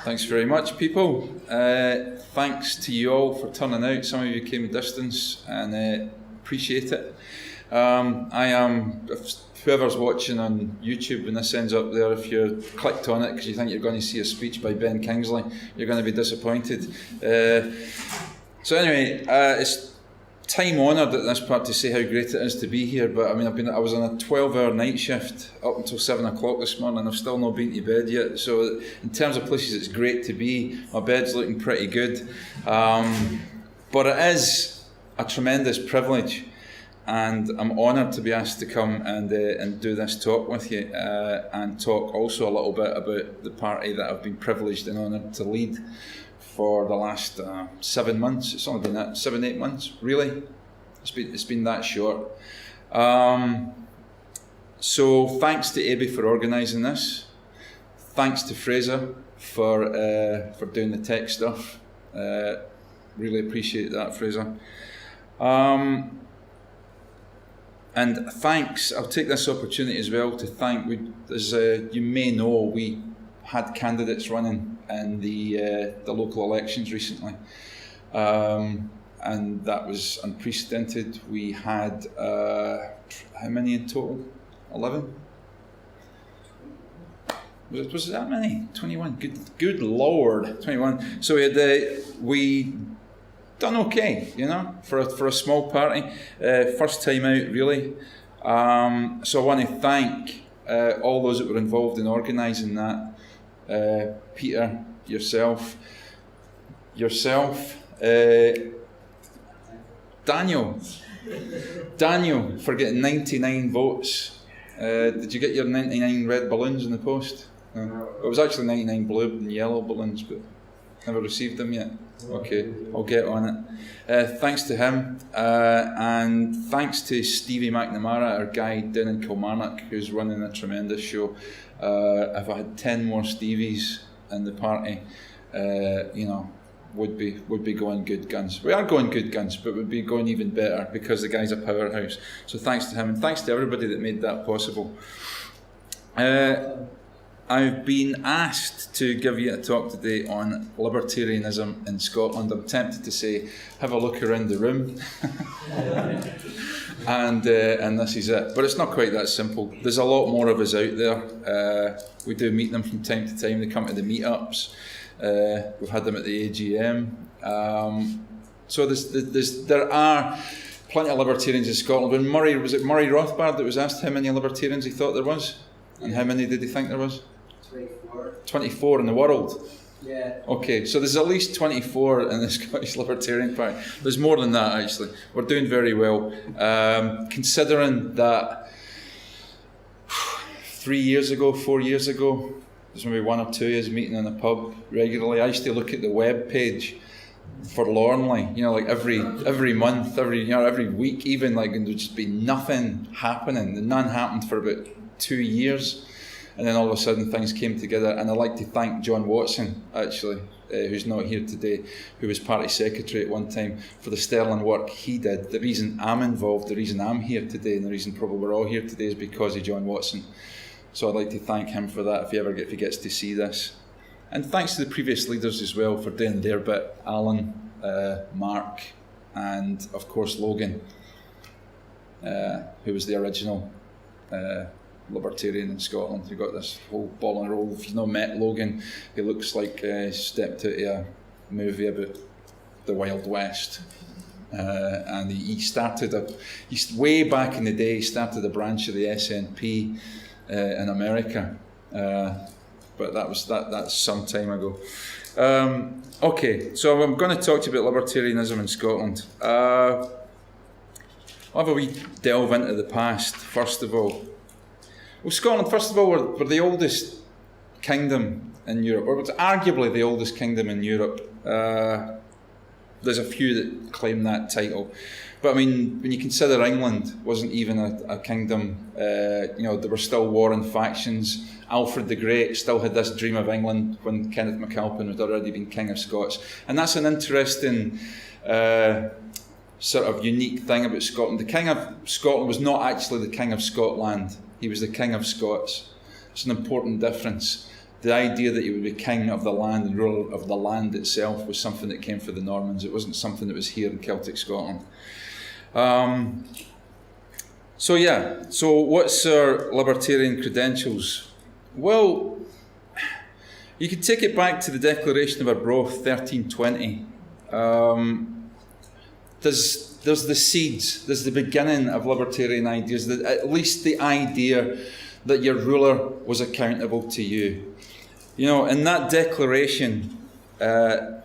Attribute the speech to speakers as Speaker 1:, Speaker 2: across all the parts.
Speaker 1: Thanks very much, people. Thanks to you all for turning out. Some of you came a distance and appreciate it. Whoever's watching on YouTube when this ends up there, if you clicked on it because you think you're going to see a speech by Ben Kingsley, you're going to be disappointed. So anyway, it's time honoured at this part to say how great it is to be here, but I mean I was on a 12-hour night shift up until 7 o'clock this morning. I've still not been to bed yet, so in terms of places it's great to be. My bed's looking pretty good, but it is a tremendous privilege, and I'm honoured to be asked to come and do this talk with you, and talk also a little bit about the party that I've been privileged and honoured to lead for the last 7 months. It's only been that 7-8 months, really. It's been that short. So thanks to Abby for organising this. Thanks to Fraser for doing the tech stuff. Really appreciate that, Fraser. And thanks. I'll take this opportunity as well to thank. As you may know, we had candidates running in the local elections recently, and that was unprecedented. We had how many in total? 11? Was it that many? 21. Good Lord, 21. So we done okay, you know, for a small party. First time out, really. So I want to thank all those that were involved in organising that. Peter, yourself, Daniel for getting 99 votes. Did you get your 99 red balloons in the post? No. It was actually 99 blue and yellow balloons, but never received them yet. Okay, I'll get on it. Thanks to him, and thanks to Stevie McNamara, our guy down in Kilmarnock, who's running a tremendous show. If I had 10 more Stevies in the party, would be going good guns. We are going good guns, but would be going even better because the guy's a powerhouse. So thanks to him, and thanks to everybody that made that possible. I've been asked to give you a talk today on libertarianism in Scotland. I'm tempted to say, have a look around the room. And this is it. But it's not quite that simple. There's a lot more of us out there. We do meet them from time to time. They come to the meetups. We've had them at the AGM. So there are plenty of libertarians in Scotland. When Murray Rothbard that was asked how many libertarians he thought there was? And how many did he think there was?
Speaker 2: 24.
Speaker 1: 24 in the world?
Speaker 2: Yeah.
Speaker 1: Okay, so there's at least 24 in the Scottish Libertarian Party. There's more than that, actually. We're doing very well. Considering that 4 years ago, there's maybe 1 or 2 years meeting in a pub regularly. I used to look at the web page forlornly, like every month, every week even, and there'd just be nothing happening. And none happened for about 2 years. And then all of a sudden things came together, and I'd like to thank John Watson, actually, who's not here today, who was party secretary at one time, for the sterling work he did. The reason I'm involved, the reason I'm here today, and the reason probably we're all here today is because of John Watson. So I'd like to thank him for that if he gets to see this. And thanks to the previous leaders as well for doing their bit, Alan, Mark, and of course Logan, who was the original libertarian in Scotland. You've got this whole ball and roll. If you've not met Logan, he looks like stepped out of a movie about the Wild West. And he way back in the day, he started a branch of the SNP in America. But that's some time ago. Okay, so I'm going to talk to you about libertarianism in Scotland. I'll have a wee delve into the past, first of all. Well, Scotland, first of all, we're the oldest kingdom in Europe, or it's arguably the oldest kingdom in Europe. There's a few that claim that title. But I mean, when you consider England wasn't even a kingdom, there were still warring factions. Alfred the Great still had this dream of England when Kenneth MacAlpin had already been King of Scots. And that's an interesting sort of unique thing about Scotland. The King of Scotland was not actually the King of Scotland. He was the King of Scots. It's an important difference. The idea that he would be king of the land and ruler of the land itself was something that came from the Normans. It wasn't something that was here in Celtic Scotland. So what's our libertarian credentials? Well, you can take it back to the Declaration of Arbroath, 1320. There's the seeds, there's the beginning of libertarian ideas, at least the idea that your ruler was accountable to you. You know, in that declaration that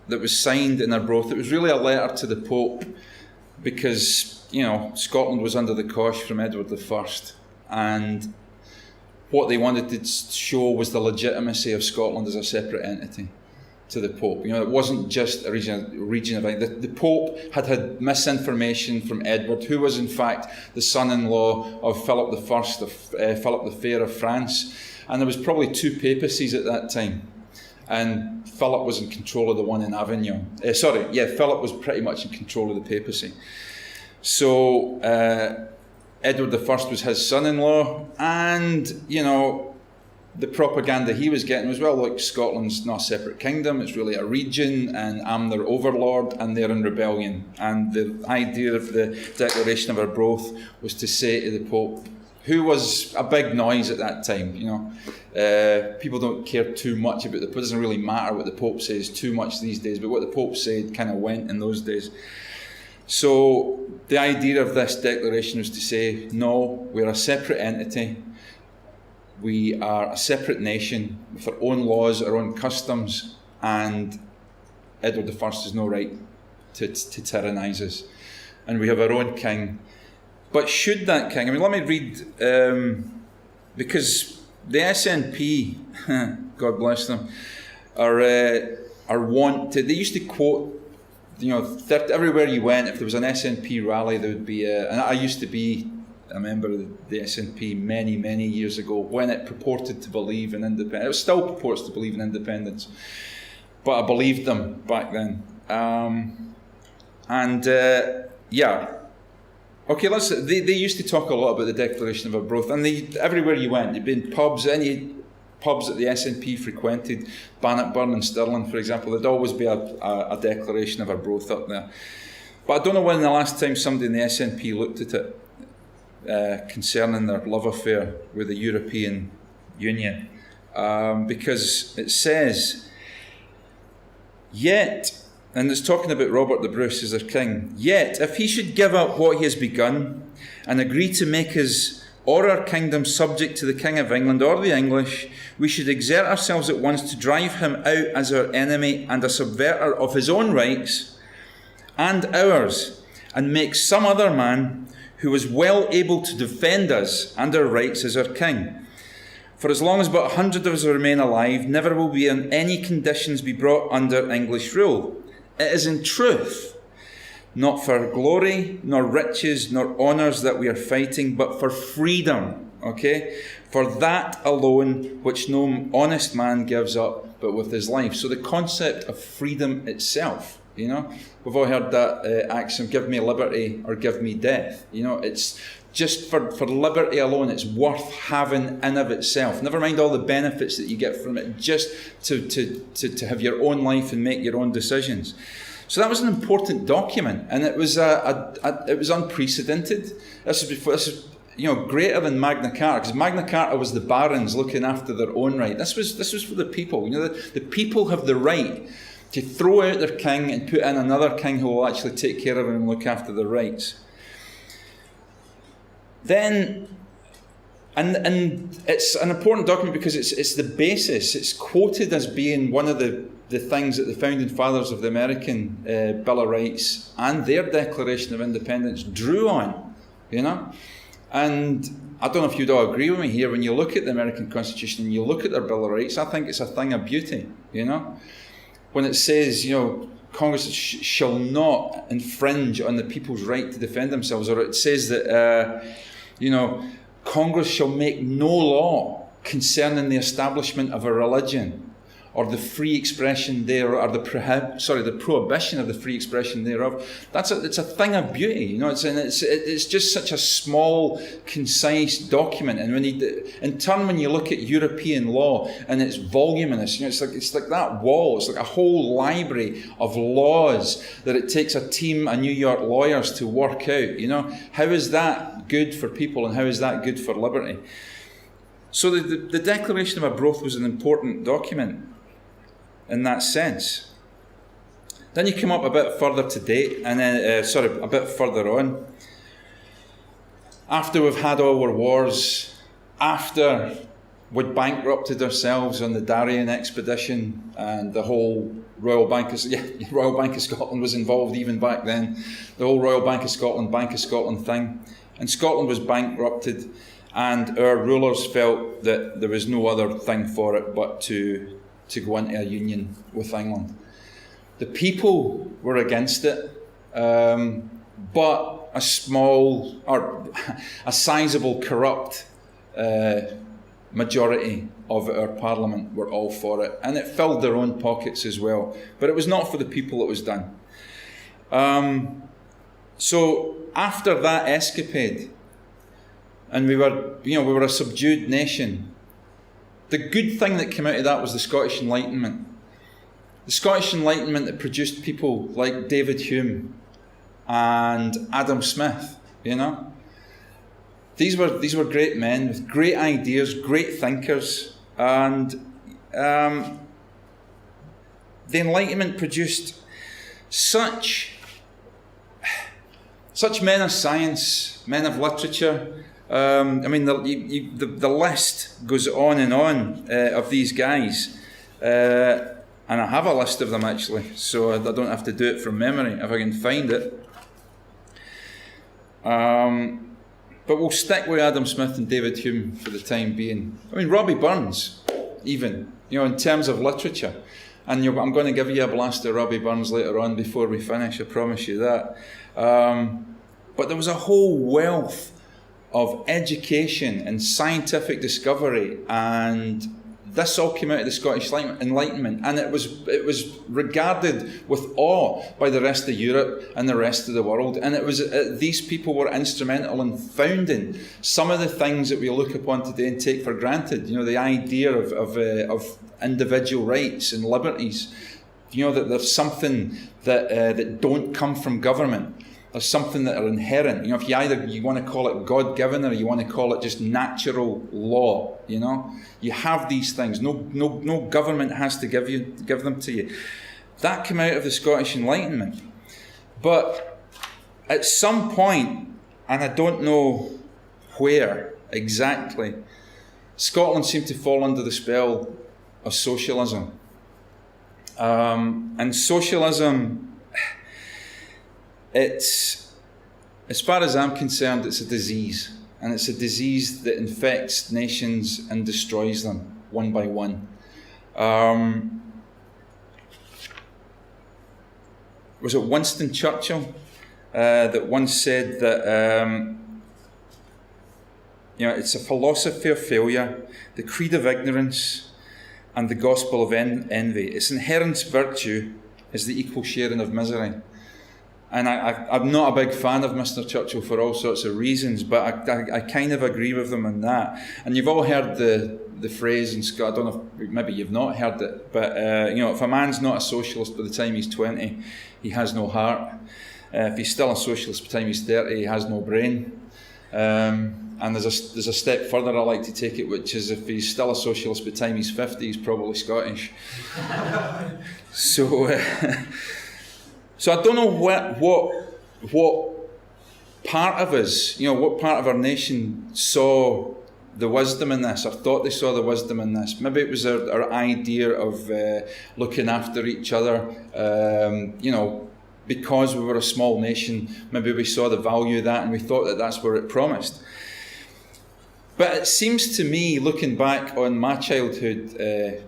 Speaker 1: was signed in Arbroath, it was really a letter to the Pope because, you know, Scotland was under the cosh from Edward I, and what they wanted to show was the legitimacy of Scotland as a separate entity to the Pope. You know, it wasn't just a region of the Pope had misinformation from Edward, who was in fact the son-in-law of Philip the Fair of France, and there was probably two papacies at that time, and Philip was in control of the one in Avignon. Philip was pretty much in control of the papacy. So Edward I was his son-in-law, and, you know, the propaganda he was getting was, well, look, Scotland's not a separate kingdom, it's really a region, and I'm their overlord, and they're in rebellion. And the idea of the Declaration of Arbroath was to say to the Pope, who was a big noise at that time, you know. People don't care too much about the Pope. It doesn't really matter what the Pope says too much these days, but what the Pope said kind of went in those days. So the idea of this declaration was to say, no, we're a separate entity. We are a separate nation with our own laws, our own customs, and Edward I has no right to tyrannise us. And we have our own king. But should that king, let me read, because the SNP, God bless them, are wont to, they used to quote, you know, everywhere you went, if there was an SNP rally, there would be and I used to be a member of the SNP many, many years ago when it purported to believe in independence. It still purports to believe in independence, but I believed them back then. Okay, they used to talk a lot about the Declaration of Arbroath, and everywhere you went, you'd be in pubs, any pubs that the SNP frequented, Bannockburn and Stirling, for example, there'd always be a Declaration of Arbroath up there. But I don't know when the last time somebody in the SNP looked at it, concerning their love affair with the European Union, because it says, yet, and it's talking about Robert the Bruce as their king, yet if he should give up what he has begun and agree to make his or our kingdom subject to the King of England or the English, we should exert ourselves at once to drive him out as our enemy and a subverter of his own rights and ours, and make some other man who is well able to defend us and our rights as our king. For as long as but 100 of us remain alive, never will we in any conditions be brought under English rule. It is in truth not for glory, nor riches, nor honours that we are fighting, but for freedom, okay? For that alone which no honest man gives up but with his life. So the concept of freedom itself, you know, we've all heard that axiom, give me liberty or give me death. You know, it's just for liberty alone, it's worth having in of itself. Never mind all the benefits that you get from it, just to have your own life and make your own decisions. So that was an important document, and it was it was unprecedented. This is you know, greater than Magna Carta, because Magna Carta was the barons looking after their own right. This was for the people. You know, the people have the right to throw out their king and put in another king who will actually take care of them and look after their rights. Then, and it's an important document because it's the basis. It's quoted as being one of the things that the founding fathers of the American Bill of Rights and their Declaration of Independence drew on, you know. And I don't know if you'd all agree with me here, when you look at the American Constitution and you look at their Bill of Rights, I think it's a thing of beauty, you know. When it says, you know, Congress shall not infringe on the people's right to defend themselves, or it says that, you know, Congress shall make no law concerning the establishment of a religion or the free expression there, or the prohibition of the free expression thereof. It's a thing of beauty, you know. It's just such a small, concise document. And in turn, when you look at European law and its voluminous, you know, it's like that wall. It's like a whole library of laws that it takes a team of New York lawyers to work out. You know, how is that good for people, and how is that good for liberty? So the Declaration of Arbroath was an important document in that sense. Then you come up a bit further to date, and then a bit further on. After we've had all our wars, after we'd bankrupted ourselves on the Darien expedition, and the whole Royal Bank of Scotland was involved even back then. The whole Royal Bank of Scotland thing, and Scotland was bankrupted. And our rulers felt that there was no other thing for it but to go into a union with England. The people were against it, but a sizable corrupt majority of our parliament were all for it, and it filled their own pockets as well. But it was not for the people it was done. So after that escapade, and we were a subdued nation. The good thing that came out of that was the Scottish Enlightenment. The Scottish Enlightenment that produced people like David Hume and Adam Smith, you know. These were great men with great ideas, great thinkers, and the Enlightenment produced such men of science, men of literature. The list goes on and on of these guys, and I have a list of them actually, so I don't have to do it from memory if I can find it. But we'll stick with Adam Smith and David Hume for the time being. I mean, Robbie Burns, even, you know, in terms of literature. And I'm going to give you a blast of Robbie Burns later on before we finish, I promise you that. But there was a whole wealth of education and scientific discovery, and this all came out of the Scottish Enlightenment, and it was regarded with awe by the rest of Europe and the rest of the world. And it was these people were instrumental in founding some of the things that we look upon today and take for granted. You know, the idea of individual rights and liberties. You know, that there's something that don't come from government. There's something that are inherent. You know, if you want to call it God-given, or you want to call it just natural law, you know, you have these things. No government has to give them to you. That came out of the Scottish Enlightenment. But at some point, and I don't know where exactly, Scotland seemed to fall under the spell of socialism. And socialism, it's, as far as I'm concerned, it's a disease. And it's a disease that infects nations and destroys them one by one. Was it Winston Churchill that once said that it's a philosophy of failure, the creed of ignorance, and the gospel of envy. Its inherent virtue is the equal sharing of misery. And I'm not a big fan of Mr. Churchill for all sorts of reasons, but I kind of agree with them on that. And you've all heard the phrase in Scotland, I don't know if maybe you've not heard it, but if a man's not a socialist by the time he's 20, he has no heart. If he's still a socialist by the time he's 30, he has no brain. And there's a step further I like to take it, which is if he's still a socialist by the time he's 50, he's probably Scottish. So I don't know what part of us, what part of our nation saw the wisdom in this, or thought they saw the wisdom in this. Maybe it was our idea of looking after each other, because we were a small nation. Maybe we saw the value of that and we thought that that's where it promised. But it seems to me, looking back on my childhood,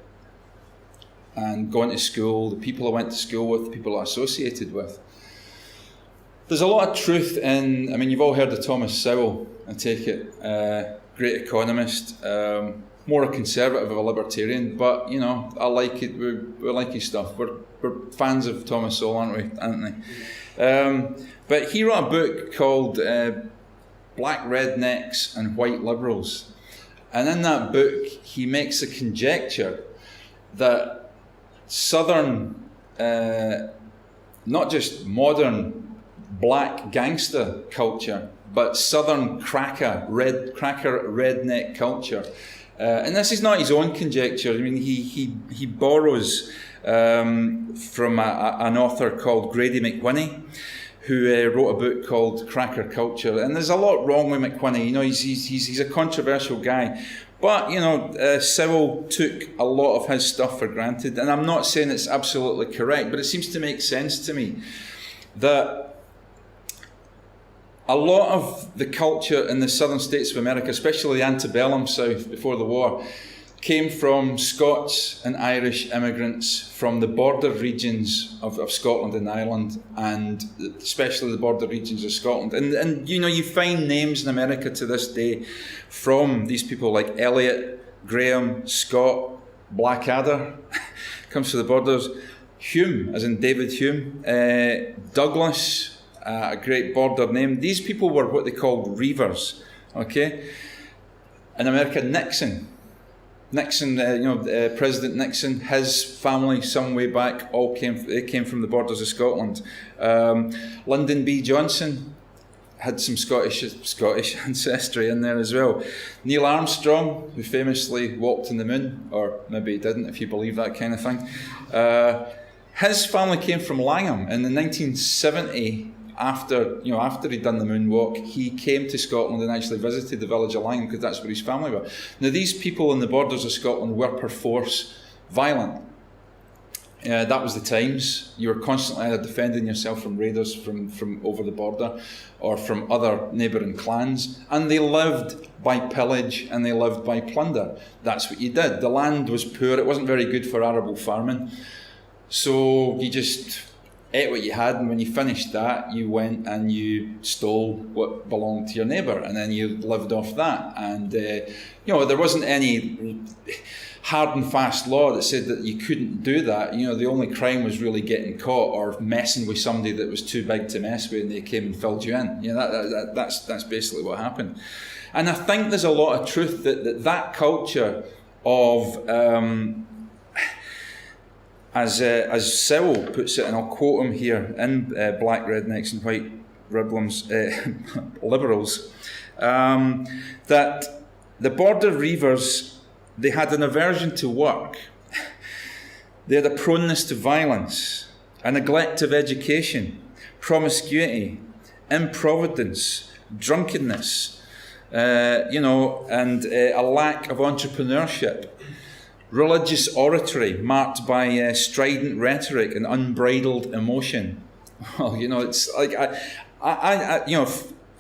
Speaker 1: and going to school, the people I went to school with, the people I associated with, there's a lot of truth in, you've all heard of Thomas Sowell, I take it, great economist, more a conservative of a libertarian, but you know, I like it. We like his stuff. We're fans of Thomas Sowell, aren't we? But he wrote a book called Black Rednecks and White Liberals, and in that book he makes a conjecture that Southern, not just modern black gangster culture, but Southern redneck culture. And this is not his own conjecture. I mean, he borrows from an author called Grady McWhinney, who wrote a book called Cracker Culture. And there's a lot wrong with McWhinney. You know, he's a controversial guy. But, you know, Sowell took a lot of his stuff for granted. And I'm not saying it's absolutely correct, but it seems to make sense to me that a lot of the culture in the southern states of America, especially the antebellum South before the war, came from Scots and Irish immigrants from the border regions of Scotland and Ireland, and especially the border regions of Scotland. And you know, you find names in America to this day from these people like Eliot, Graham, Scott, Blackadder, comes from the borders, Hume, as in David Hume, Douglas, a great border name. These people were what they called reavers, okay? In America, Nixon, President Nixon, his family some way back all came from the borders of Scotland. Lyndon B. Johnson had some Scottish ancestry in there as well. Neil Armstrong, who famously walked on the moon, or maybe he didn't, if you believe that kind of thing. His family came from Langham in the 1970. After he'd done the moonwalk, he came to Scotland and actually visited the village of Langham because that's where his family were. Now, these people in the borders of Scotland were perforce violent. That was the times. You were constantly either defending yourself from raiders from over the border or from other neighbouring clans, and they lived by pillage and they lived by plunder. That's what you did. The land was poor. It wasn't very good for arable farming. So you just ate what you had, and when you finished that, you went and you stole what belonged to your neighbour, and then you lived off that. And there wasn't any hard and fast law that said that you couldn't do that. You know, the only crime was really getting caught or messing with somebody that was too big to mess with, and they came and filled you in. You know, that's basically what happened. And I think there's a lot of truth that culture of as Sowell puts it, and I'll quote him here in Black Rednecks and White Liberals, that the border reavers, they had an aversion to work, they had a proneness to violence, a neglect of education, promiscuity, improvidence, drunkenness, and a lack of entrepreneurship. Religious oratory marked by strident rhetoric and unbridled emotion. Well, you know, it's like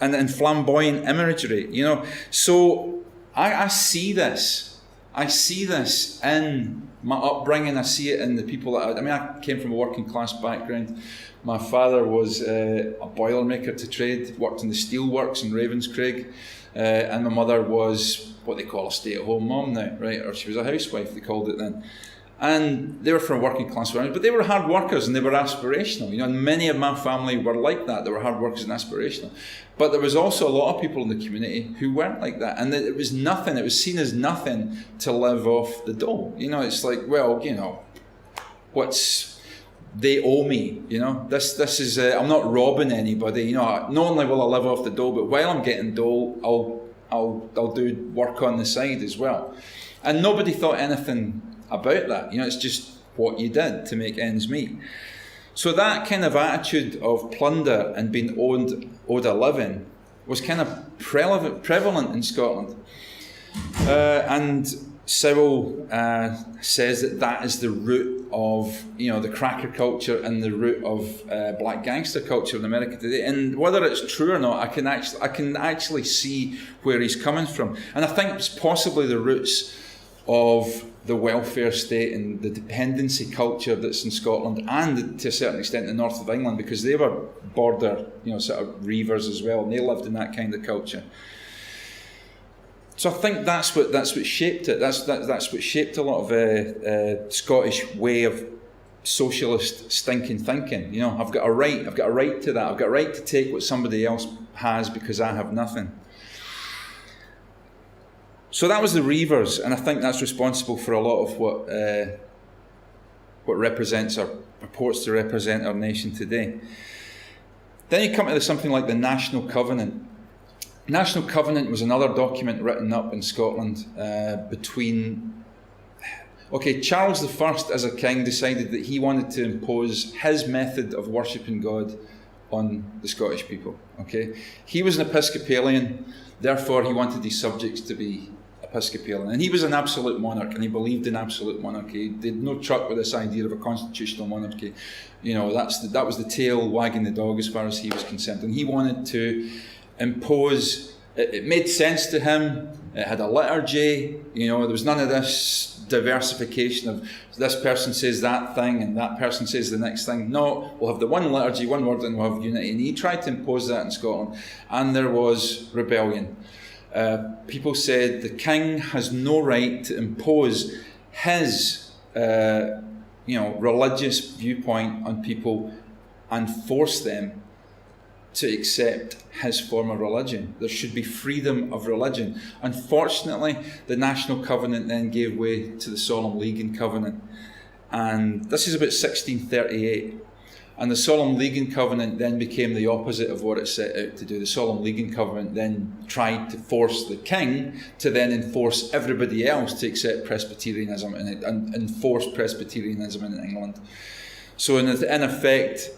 Speaker 1: and flamboyant imagery. You know, so I see this. I see this in my upbringing. I see it in the people that I came from a working class background. My father was a boilermaker to trade, worked in the steelworks in Ravenscraig, and my mother was what they call a stay-at-home mum now, right? Or she was a housewife, they called it then. And they were from a working class family, but they were hard workers and they were aspirational. You know, and many of my family were like that. They were hard workers and aspirational. But there was also a lot of people in the community who weren't like that. And it was nothing, it was seen as nothing to live off the dole. You know, it's like, well, you know, they owe me, you know. This is, I'm not robbing anybody, you know. Not only will I live off the dole, but while I'm getting dole, I'll do work on the side as well. And nobody thought anything about that. You know, it's just what you did to make ends meet. So that kind of attitude of plunder and being owed a living was kind of prevalent in Scotland. And Sowell says that is the root of, you know, the cracker culture and the root of black gangster culture in America today. And whether it's true or not, I can actually see where he's coming from. And I think it's possibly the roots of the welfare state and the dependency culture that's in Scotland, and to a certain extent the north of England, because they were border, you know, sort of reavers as well, and they lived in that kind of culture. So I think that's what shaped it. That's what shaped a lot of Scottish way of socialist stinking thinking. You know, I've got a right to that. I've got a right to take what somebody else has because I have nothing. So that was the Reivers, and I think that's responsible for a lot of what purports to represent our nation today. Then you come to something like the National Covenant. National Covenant was another document written up in Scotland between... Okay, Charles I, as a king, decided that he wanted to impose his method of worshipping God on the Scottish people. Okay, he was an Episcopalian, therefore he wanted his subjects to be Episcopalian, and he was an absolute monarch, and he believed in absolute monarchy. He did no truck with this idea of a constitutional monarchy. You know, that was the tail wagging the dog as far as he was concerned, and he wanted to impose. It made sense to him. It had a liturgy. You know, there was none of this diversification of this person says that thing and that person says the next thing. No, we'll have the one liturgy, one word, and we'll have unity. And he tried to impose that in Scotland, and there was rebellion. People said the king has no right to impose his, religious viewpoint on people and force them to accept his form of religion. There should be freedom of religion. Unfortunately, the National Covenant then gave way to the Solemn League and Covenant. And this is about 1638. And the Solemn League and Covenant then became the opposite of what it set out to do. The Solemn League and Covenant then tried to force the king to then enforce everybody else to accept Presbyterianism and enforce Presbyterianism in England. So in effect,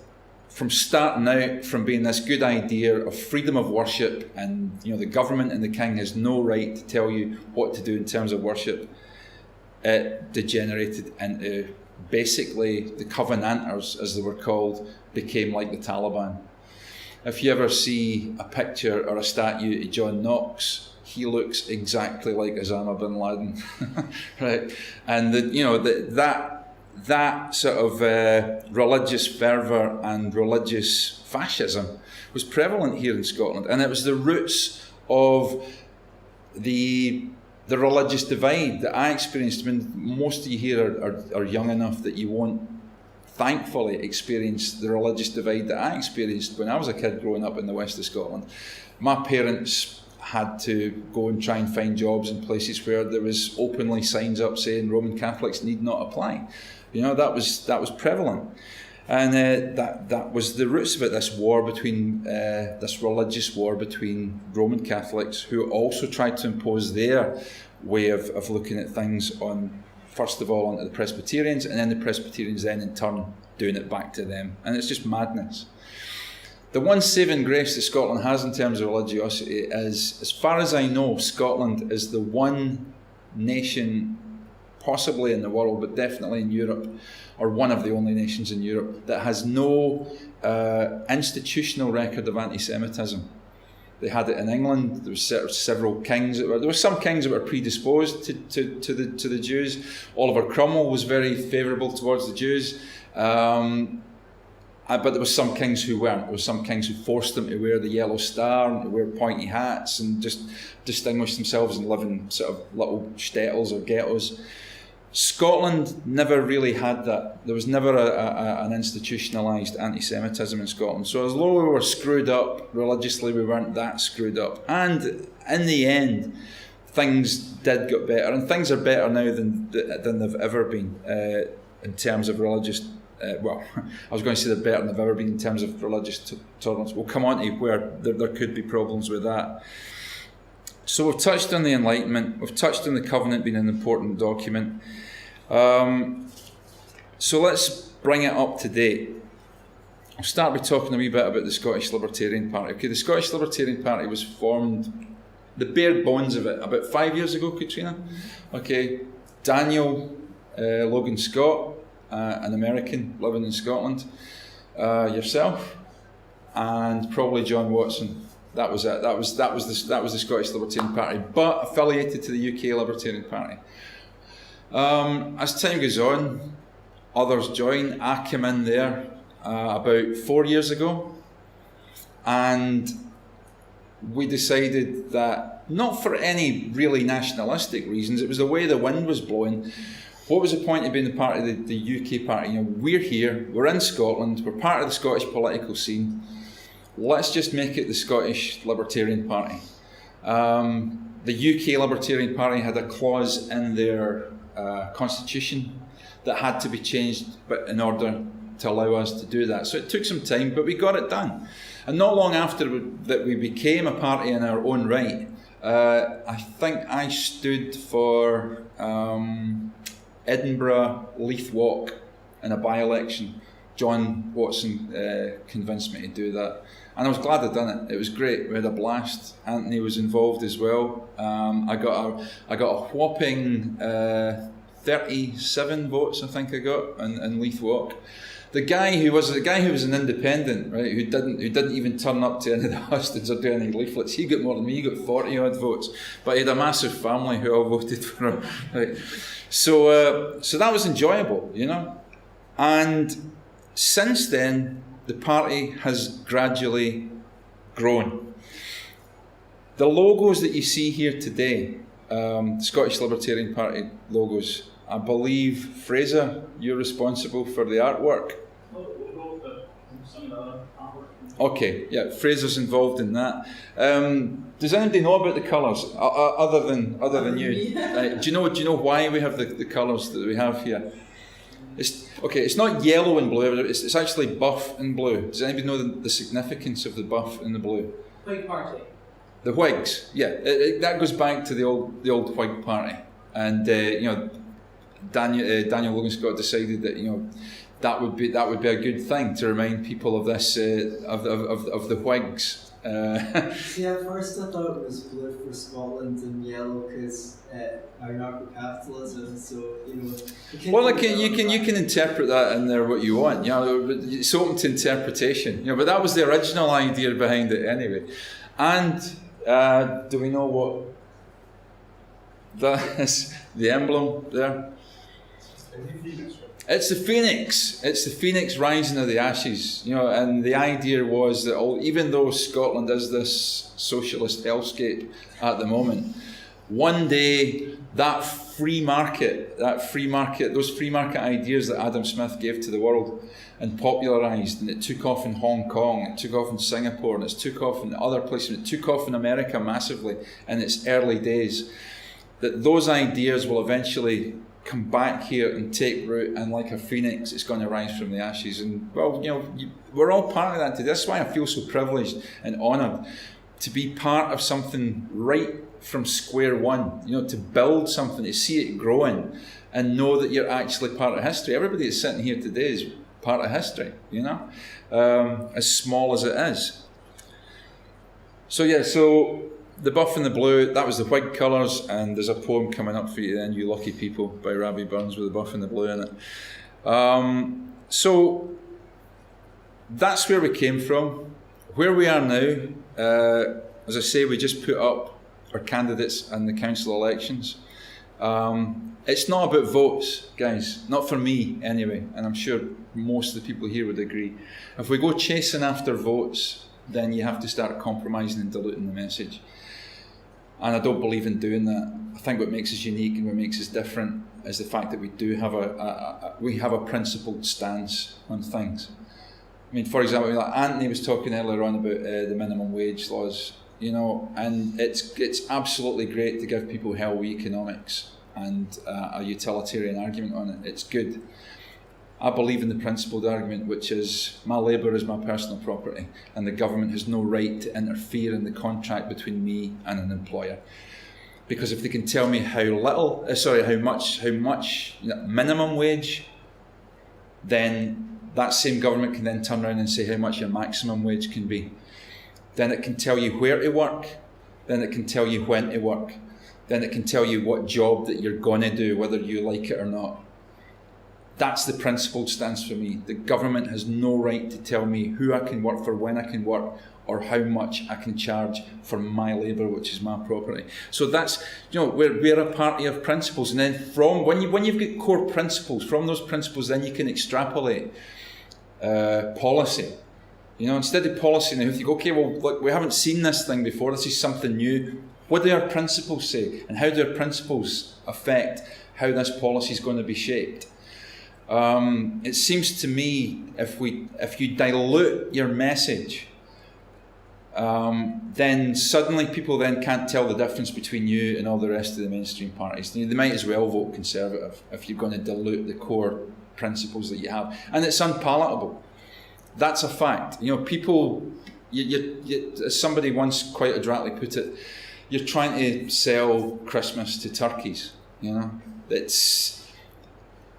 Speaker 1: from starting out from being this good idea of freedom of worship, and the government and the king has no right to tell you what to do in terms of worship, it degenerated into basically the Covenanters, as they were called, became like the Taliban. If you ever see a picture or a statue of John Knox, he looks exactly like Osama bin Laden, right? And that sort of religious fervour and religious fascism was prevalent here in Scotland, and it was the roots of the religious divide that I experienced. I mean, most of you here are young enough that you won't, thankfully, experience the religious divide that I experienced when I was a kid growing up in the west of Scotland. My parents had to go and try and find jobs in places where there was openly signs up saying Roman Catholics need not apply. That was prevalent, and that was the roots of it. This war between this religious war between Roman Catholics, who also tried to impose their way of looking at things on, first of all, onto the Presbyterians, and then the Presbyterians then in turn doing it back to them, and it's just madness. The one saving grace that Scotland has in terms of religiosity is, as far as I know, Scotland is the one nation, possibly in the world, but definitely in Europe, or one of the only nations in Europe, that has no institutional record of anti-Semitism. They had it in England. There was several kings there were some kings that were predisposed to the Jews. Oliver Cromwell was very favourable towards the Jews, but there were some kings who weren't. There were some kings who forced them to wear the yellow star and to wear pointy hats and just distinguish themselves and live in sort of little shtetls or ghettos. Scotland never really had that. There was never an institutionalised anti-Semitism in Scotland. So as though we were screwed up religiously, we weren't that screwed up. And in the end, things did get better, and things are better now than they've ever been in terms of religious. I was going to say they're better than they've ever been in terms of religious tolerance. We'll come on to where there could be problems with that. So we've touched on the Enlightenment, we've touched on the Covenant being an important document. So let's bring it up to date. I'll start by talking a wee bit about the Scottish Libertarian Party. Okay, the Scottish Libertarian Party was formed, the bare bones of it, about 5 years ago, Katrina. Okay, Daniel Logan Scott, an American living in Scotland, yourself, and probably John Watson. That was it. That was the Scottish Libertarian Party, but affiliated to the UK Libertarian Party. As time goes on, others join. I came in there about 4 years ago, and we decided that, not for any really nationalistic reasons, it was the way the wind was blowing. What was the point of being the part of the UK party? We're here, we're in Scotland, we're part of the Scottish political scene. Let's just make it the Scottish Libertarian Party. The UK Libertarian Party had a clause in their constitution that had to be changed, but in order to allow us to do that. So it took some time, but we got it done. And not long after that we became a party in our own right, I think I stood for Edinburgh Leith Walk in a by-election. John Watson convinced me to do that. And I was glad I'd done it. It was great. We had a blast. Anthony was involved as well. I got a whopping 37 votes, I think I got, in Leith Walk. The guy who was an independent, right, who didn't even turn up to any of the hustings or do any leaflets, he got more than me. He got 40 odd votes, but he had a massive family who all voted for him. Right. So that was enjoyable, And since then, the party has gradually grown. The logos that you see here today, the Scottish Libertarian Party logos, I believe, Fraser, you're responsible for the artwork. Okay, yeah, Fraser's involved in that. Does anybody know about the colours other than you? Do you know why we have the colours that we have here? It's not yellow and blue. It's actually buff and blue. Does anybody know the significance of the buff and the blue?
Speaker 2: Whig Party.
Speaker 1: The Whigs, yeah. That goes back to the old Whig Party, and Daniel Logan Scott decided that that would be a good thing to remind people of this of the Whigs.
Speaker 3: See, at first I thought it was blue for Scotland and yellow because anarcho-capitalism. So
Speaker 1: Well, you can interpret that in there what you want. It's open to interpretation. But that was the original idea behind it anyway. And do we know what that is? The emblem there. It's the phoenix. It's the phoenix rising of the ashes. And the idea was that even though Scotland is this socialist hellscape at the moment, one day those free market ideas that Adam Smith gave to the world and popularised, and it took off in Hong Kong, it took off in Singapore, and it took off in other places, and it took off in America massively in its early days, that those ideas will eventually come back here and take root, and like a phoenix, it's going to rise from the ashes. And we're all part of that today. That's why I feel so privileged and honoured to be part of something right from square one. To build something, to see it growing, and know that you're actually part of history. Everybody that's sitting here today is part of history. As small as it is. So the buff and the blue, that was the Whig colours, and there's a poem coming up for you then, You Lucky People, by Rabbie Burns, with the buff and the blue in it. So that's where we came from. Where we are now, as I say, we just put up our candidates in the council elections. It's not about votes, guys, not for me anyway, and I'm sure most of the people here would agree. If we go chasing after votes, then you have to start compromising and diluting the message. And I don't believe in doing that. I think what makes us unique and what makes us different is the fact that we do have a principled stance on things. I mean, for example, like Anthony was talking earlier on about the minimum wage laws, and it's absolutely great to give people hell economics and a utilitarian argument on it. It's good. I believe in the principled argument, which is my labour is my personal property, and the government has no right to interfere in the contract between me and an employer. Because if they can tell me how much minimum wage, then that same government can then turn around and say how much your maximum wage can be. Then it can tell you where to work, then it can tell you when to work, then it can tell you what job that you're going to do, whether you like it or not. That's the principled stance for me. The government has no right to tell me who I can work for, when I can work, or how much I can charge for my labour, which is my property. So that's, we're a party of principles. And then when you've got core principles, from those principles, then you can extrapolate policy. You know, instead of policy now, if you go, okay, well, look, we haven't seen this thing before, this is something new. What do our principles say? And how do our principles affect how this policy is going to be shaped? It seems to me, if you dilute your message, then suddenly people then can't tell the difference between you and all the rest of the mainstream parties. They might as well vote Conservative if you're going to dilute the core principles that you have. And it's unpalatable. That's a fact. You know, people, as somebody once quite adroitly put it, you're trying to sell Christmas to turkeys. You know,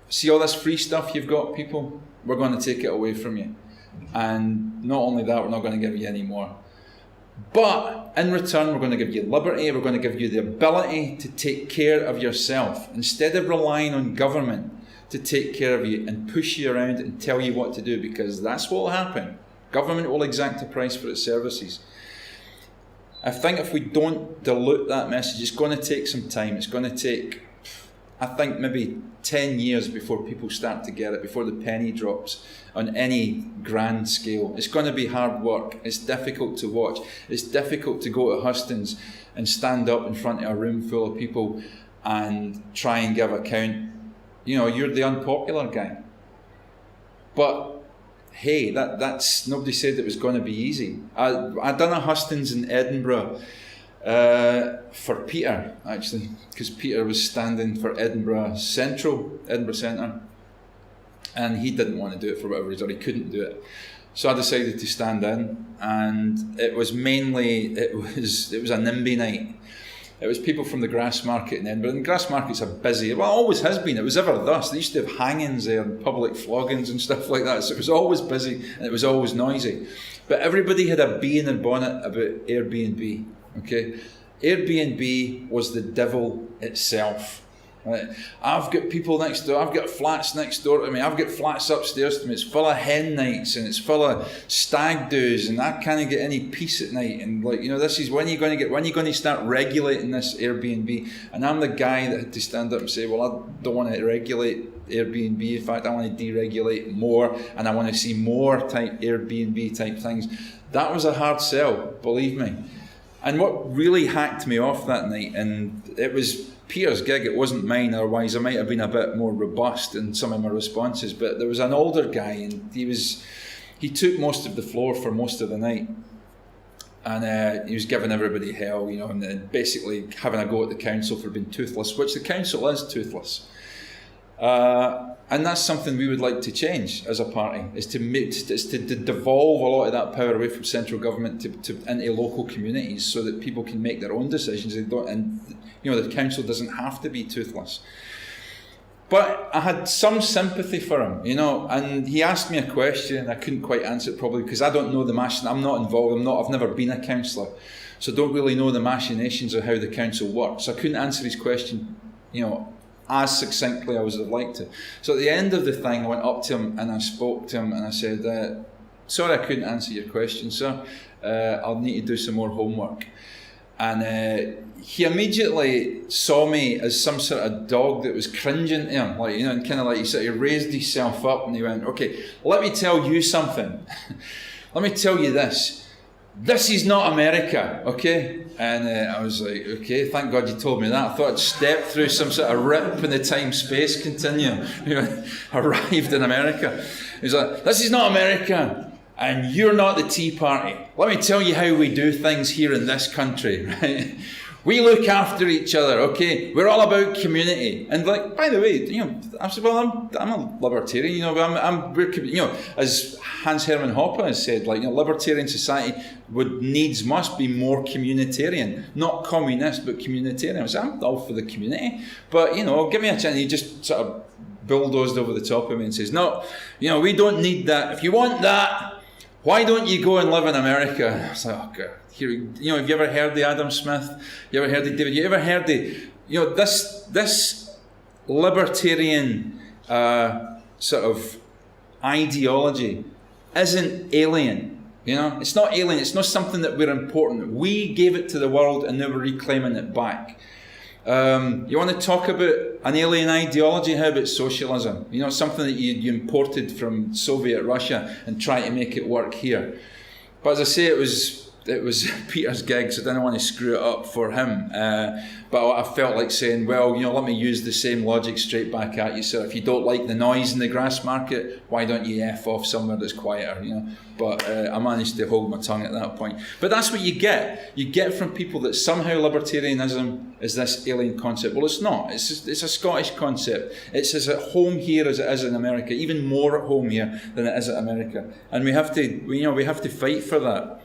Speaker 1: see all this free stuff you've got, people? We're going to take it away from you. And not only that, we're not going to give you any more. But in return, we're going to give you liberty, we're going to give you the ability to take care of yourself. Instead of relying on government to take care of you and push you around and tell you what to do, because that's what will happen. Government will exact a price for its services. I think if we don't dilute that message, it's going to take some time. It's going to take, I think, maybe 10 years before people start to get it, before the penny drops on any grand scale. It's going to be hard work. It's difficult to watch. It's difficult to go to hustings and stand up in front of a room full of people and try and give account. You know, you're the unpopular guy. But hey, that's nobody said it was going to be easy. I done a hustings in Edinburgh for Peter, actually, because Peter was standing for Edinburgh Centre, and he didn't want to do it for whatever reason, or he couldn't do it. So I decided to stand in, and it was a NIMBY night. It was people from the Grass Market in Edinburgh, and the Grass Markets are busy. Well, it always has been. It was ever thus. They used to have hangings there and public floggings and stuff like that. So it was always busy and it was always noisy. But everybody had a bee in their bonnet about Airbnb. Okay, Airbnb was the devil itself. Right? I've got people next door. I've got flats next door to me. I've got flats upstairs to me. It's full of hen nights and it's full of stag do's, and I can't get any peace at night. And like, you know, this is when are you going to start regulating this Airbnb? And I'm the guy that had to stand up and say, well, I don't want to regulate Airbnb. In fact, I want to deregulate more, and I want to see more type Airbnb type things. That was a hard sell, believe me. And what really hacked me off that night, and it was Peter's gig, it wasn't mine, otherwise I might have been a bit more robust in some of my responses, but there was an older guy, and he took most of the floor for most of the night, and he was giving everybody hell, you know, and basically having a go at the council for being toothless, which the council is toothless. And that's something we would like to change as a party, is to devolve a lot of that power away from central government into local communities, so that people can make their own decisions. And you know, the council doesn't have to be toothless. But I had some sympathy for him, you know, and he asked me a question, and I couldn't quite answer it probably because I don't know the I'm not involved. I've never been a councillor, so I don't really know the machinations of how the council works. So I couldn't answer his question, you know, as succinctly as I would have liked to. So at the end of the thing, I went up to him and I spoke to him and I said, sorry I couldn't answer your question, sir. I'll need to do some more homework. And he immediately saw me as some sort of dog that was cringing to him, like, you know, and kind of like he raised himself up and he went, okay, let me tell you something. Let me tell you this. This is not America, okay? And I was like, okay, thank God you told me that. I thought I'd stepped through some sort of rip in the time-space continuum. You know, arrived in America. He was like, this is not America, and you're not the Tea Party. Let me tell you how we do things here in this country, right? We look after each other, okay? We're all about community. And like, by the way, you know, I said, well, I'm a libertarian, you know, we're, you know, as Hans Hermann Hoppe has said, like, you know, libertarian society must be more communitarian, not communist, but communitarian. I said, I'm all for the community, but, you know, give me a chance. He just sort of bulldozed over the top of me and says, no, you know, we don't need that. If you want that, why don't you go and live in America? I was like, oh God. Here, you know, have you ever heard the Adam Smith? You ever heard the David? You ever heard the, you know, this libertarian sort of ideology isn't alien. You know, it's not alien. It's not something that we're important. We gave it to the world, and now we're reclaiming it back. You want to talk about an alien ideology? How about socialism? You know, something that you imported from Soviet Russia and try to make it work here. But as I say, it was Peter's gig, so I didn't want to screw it up for him. But I felt like saying, well, you know, let me use the same logic straight back at you. So if you don't like the noise in the grass market, why don't you F off somewhere that's quieter, you know? But I managed to hold my tongue at that point. But that's what you get. You get from people that somehow libertarianism is this alien concept. Well, it's not. It's a Scottish concept. It's as at home here as it is in America, even more at home here than it is at America. And we have to fight for that.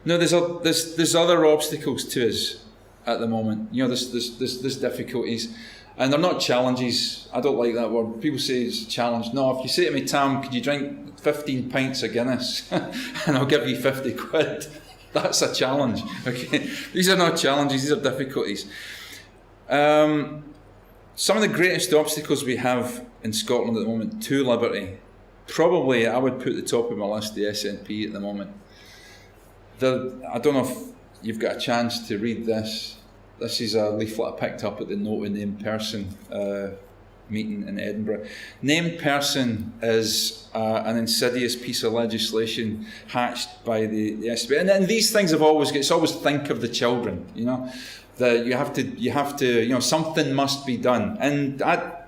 Speaker 1: No, there's other obstacles to us at the moment. You know, there's difficulties, and they're not challenges. I don't like that word. People say it's a challenge. No, if you say to me, Tam, could you drink 15 pints of Guinness, and I'll give you 50 quid, that's a challenge. Okay, these are not challenges. These are difficulties. Some of the greatest obstacles we have in Scotland at the moment to liberty, probably I would put at the top of my list the SNP at the moment. I don't know if you've got a chance to read this. This is a leaflet I picked up at the No to Name Person meeting in Edinburgh. Named person is an insidious piece of legislation hatched by the SNP. And these things it's always think of the children, you know, that you have to, you know, something must be done. And I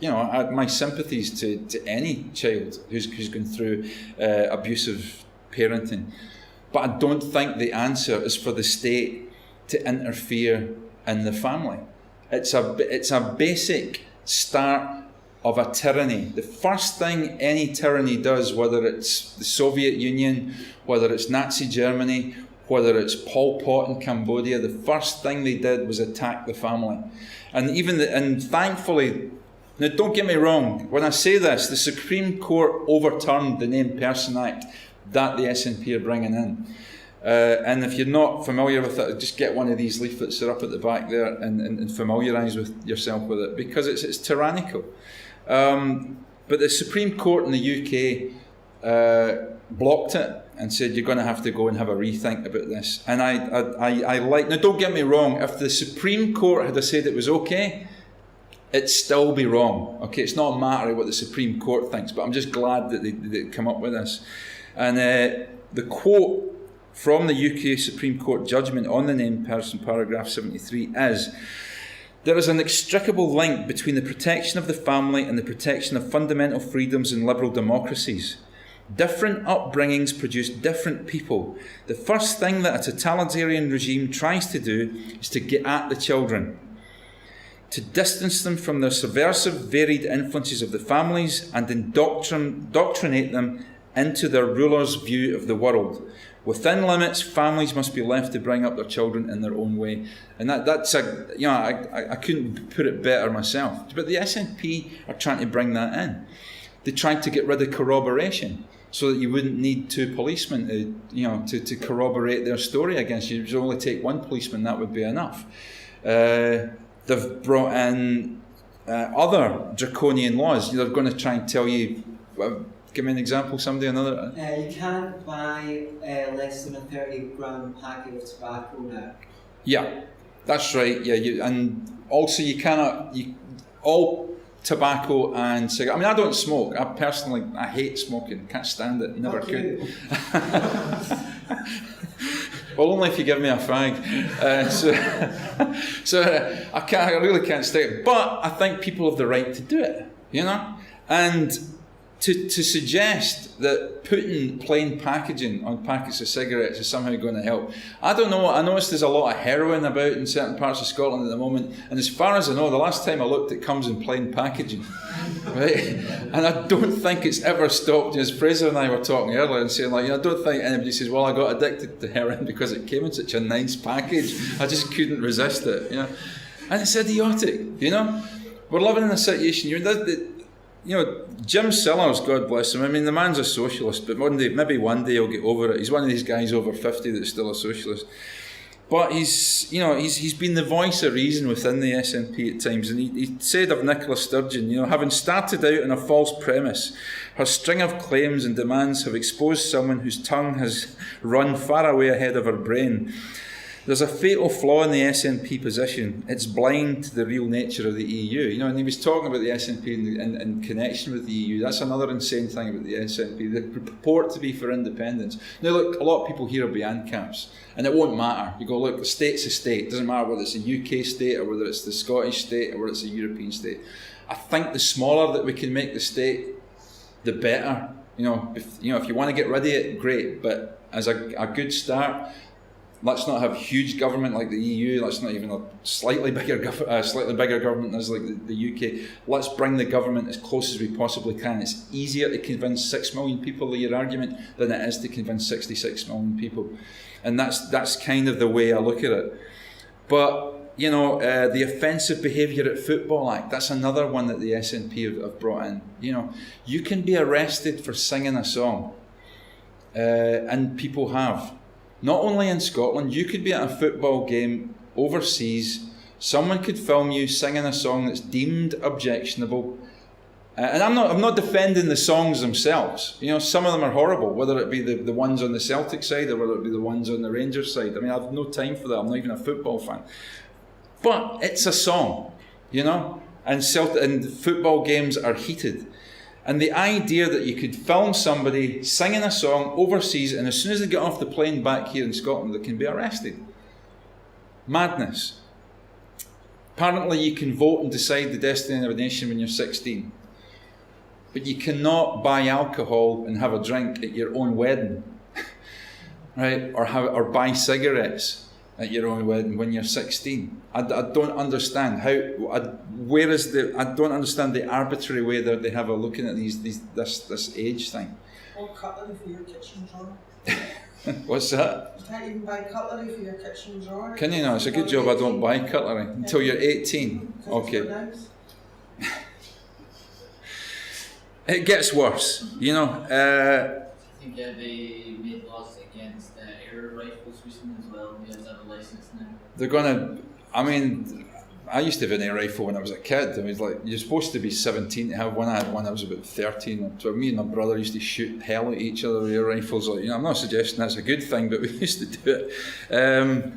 Speaker 1: had my sympathies to any child who's gone through abusive parenting. But I don't think the answer is for the state to interfere in the family. It's a basic start of a tyranny. The first thing any tyranny does, whether it's the Soviet Union, whether it's Nazi Germany, whether it's Pol Pot in Cambodia, the first thing they did was attack the family. And thankfully, now don't get me wrong, when I say this, the Supreme Court overturned the Named Person Act that the SNP are bringing in. And if you're not familiar with it, just get one of these leaflets that are up at the back there and familiarise yourself with it, because it's tyrannical. But the Supreme Court in the UK blocked it and said you're going to have to go and have a rethink about this. And I like, now don't get me wrong, if the Supreme Court had said it was okay, it'd still be wrong. Okay, it's not a matter of what the Supreme Court thinks, but I'm just glad that they come up with this. And the quote from the UK Supreme Court judgment on the named person, paragraph 73, is: "There is an inextricable link between the protection of the family and the protection of fundamental freedoms in liberal democracies. Different upbringings produce different people. The first thing that a totalitarian regime tries to do is to get at the children, to distance them from their subversive, varied influences of the families and indoctrinate them into their ruler's view of the world. Within limits, families must be left to bring up their children in their own way." And that's I couldn't put it better myself. But the SNP are trying to bring that in. They tried to get rid of corroboration, so that you wouldn't need two policemen to corroborate their story against you. It would only take one policeman, that would be enough. They've brought in other draconian laws. They're going to try and tell you. Give me an example, somebody, another.
Speaker 3: You can't buy less than a 30-gram packet of tobacco now. Yeah,
Speaker 1: that's right. Yeah, and also you cannot. All tobacco and cigarettes. I mean, I don't smoke. I hate smoking. Can't stand it. Never could. Well, only if you give me a fag. So I really can't stick it. But I think people have the right to do it. You know, and to suggest that putting plain packaging on packets of cigarettes is somehow going to help. I don't know. I noticed there's a lot of heroin about in certain parts of Scotland at the moment, and as far as I know, the last time I looked, it comes in plain packaging, right? And I don't think it's ever stopped. As Fraser and I were talking earlier and saying, I don't think anybody says, well, I got addicted to heroin because it came in such a nice package. I just couldn't resist it, you know. And it's idiotic, you know. We're living in a situation. Jim Sellers, God bless him. I mean, the man's a socialist, but maybe one day he'll get over it. He's one of these guys over 50 that's still a socialist. But he's been the voice of reason within the SNP at times. And he said of Nicola Sturgeon, having started out on a false premise, her string of claims and demands have exposed someone whose tongue has run far away ahead of her brain. There's a fatal flaw in the SNP position. It's blind to the real nature of the EU. And he was talking about the SNP in connection with the EU. That's another insane thing about the SNP. They purport to be for independence. Now, look, a lot of people here will be ANCAPs, and it won't matter. You go, look, the state's a state. It doesn't matter whether it's a UK state or whether it's the Scottish state or whether it's a European state. I think the smaller that we can make the state, the better. If you want to get rid of it, great. But as a good start, let's not have huge government like the EU. Let's not even a slightly bigger government as like the UK. Let's bring the government as close as we possibly can. It's easier to convince 6 million people of your argument than it is to convince 66 million people, and that's kind of the way I look at it. But the Offensive Behaviour at Football Act, that's another one that the SNP have brought in. You can be arrested for singing a song, and people have. Not only in Scotland, you could be at a football game overseas, someone could film you singing a song that's deemed objectionable. And I'm not defending the songs themselves. Some of them are horrible, whether it be the ones on the Celtic side or whether it be the ones on the Rangers side. I mean, I have no time for that. I'm not even a football fan. But it's a song, and football games are heated. And the idea that you could film somebody singing a song overseas, and as soon as they get off the plane back here in Scotland, they can be arrested. Madness. Apparently you can vote and decide the destiny of a nation when you're 16. But you cannot buy alcohol and have a drink at your own wedding. Right? Or buy cigarettes at your own wedding when you're 16. I don't understand I don't understand the arbitrary way that they have a looking at this age thing.
Speaker 2: Or cutlery for your kitchen drawer.
Speaker 1: What's that?
Speaker 2: You can't even buy cutlery for your kitchen drawer.
Speaker 1: Can you not? It's a good job I don't buy cutlery until you're 18. Okay. It gets worse,
Speaker 4: I think they made laws against air rifles recently as well. You have to have a license now.
Speaker 1: They're gonna. I used to have an air rifle when I was a kid. I mean, you're supposed to be 17 to have one. I had one. I was about 13. So me and my brother used to shoot hell at each other with air rifles. I'm not suggesting that's a good thing, but we used to do it.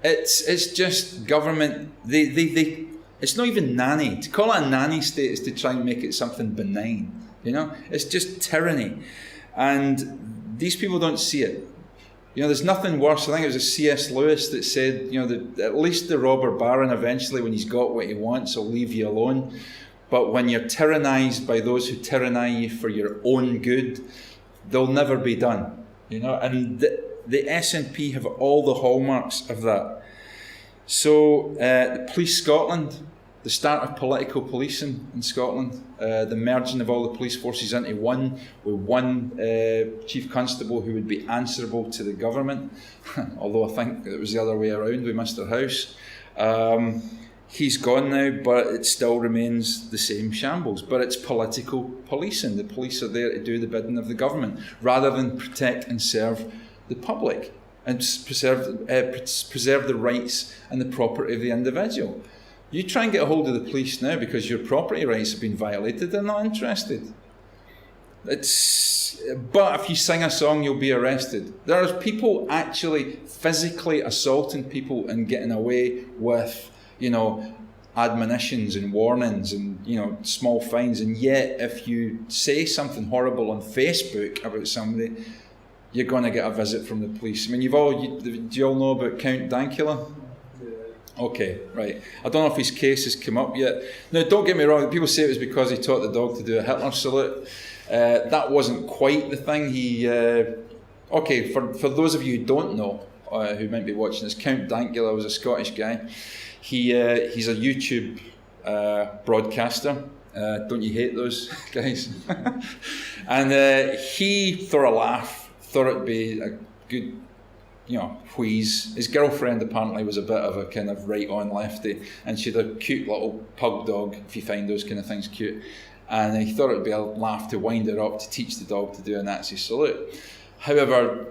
Speaker 1: It's just government. It's not even nanny. To call it a nanny state is to try and make it something benign. It's just tyranny, and these people don't see it. There's nothing worse. I think it was a C.S. Lewis that said, that at least the robber baron eventually, when he's got what he wants, will leave you alone. But when you're tyrannised by those who tyrannize you for your own good, they'll never be done. And the SNP have all the hallmarks of that. So, Police Scotland, the start of political policing in Scotland, the merging of all the police forces into one, with one chief constable who would be answerable to the government, although I think it was the other way around with Mr House. He's gone now, but it still remains the same shambles. But it's political policing. The police are there to do the bidding of the government, rather than protect and serve the public and preserve the rights and the property of the individual. You try and get a hold of the police now because your property rights have been violated, they're not interested. But if you sing a song, you'll be arrested. There are people actually physically assaulting people and getting away with, admonitions and warnings and, small fines. And yet, if you say something horrible on Facebook about somebody, you're going to get a visit from the police. I mean, do you all know about Count Dankula? Okay, right. I don't know if his case has come up yet. Now, don't get me wrong. People say it was because he taught the dog to do a Hitler salute. That wasn't quite the thing. For those of you who don't know, who might be watching this, Count Dankula was a Scottish guy. He's a YouTube broadcaster. Don't you hate those guys? And he, for a laugh, thought it'd be a good wheeze. His girlfriend apparently was a bit of a kind of right-on lefty, and she had a cute little pug dog, if you find those kind of things cute, and he thought it would be a laugh to wind her up to teach the dog to do a Nazi salute. However,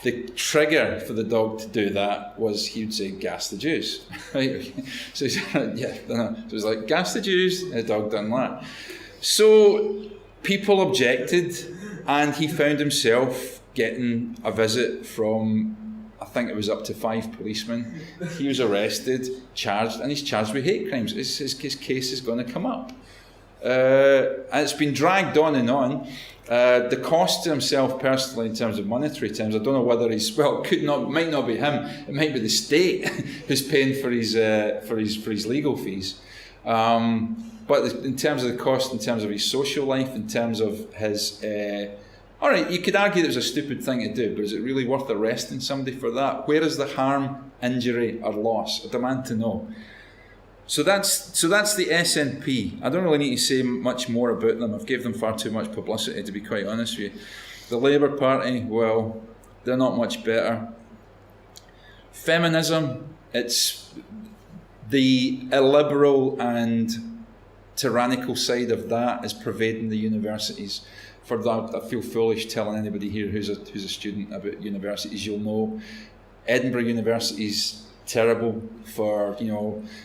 Speaker 1: the trigger for the dog to do that was he would say, "Gas the Jews." Right? So he said, so it was like, "Gas the Jews," and the dog done that. So people objected, and he found himself getting a visit from, I think it was up to 5 policemen. He was arrested, charged, and he's charged with hate crimes. His case is going to come up. And it's been dragged on and on. The cost to himself personally in terms of monetary terms, I don't know whether might not be him, it might be the state who's paying for his legal fees. But in terms of the cost, in terms of his social life, in terms of his... all right, you could argue that it was a stupid thing to do, but is it really worth arresting somebody for that? Where is the harm, injury, or loss? I demand to know. So that's the SNP. I don't really need to say much more about them. I've gave them far too much publicity, to be quite honest with you. The Labour Party, well, they're not much better. Feminism, it's the illiberal and tyrannical side of that is pervading the universities. For that, I feel foolish telling anybody here who's a student about universities. You'll know Edinburgh University's terrible for,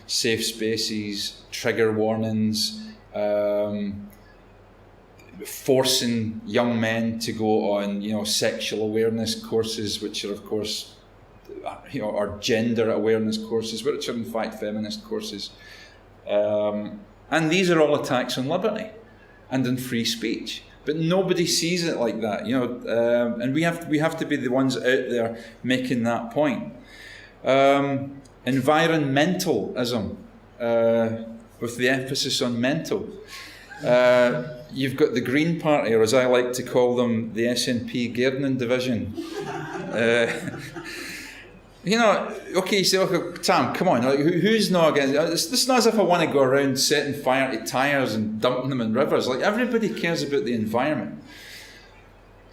Speaker 1: safe spaces, trigger warnings, forcing young men to go on, sexual awareness courses, which are, of course, or gender awareness courses, which are in fact feminist courses. And these are all attacks on liberty and on free speech. But nobody sees it like that, and we have to be the ones out there making that point. Environmentalism, with the emphasis on mental. You've got the Green Party, or as I like to call them, the SNP Gardening Division. Okay, you say, okay, Tam, come on, who's not against? It's not as if I want to go around setting fire to tyres and dumping them in rivers. Like, everybody cares about the environment.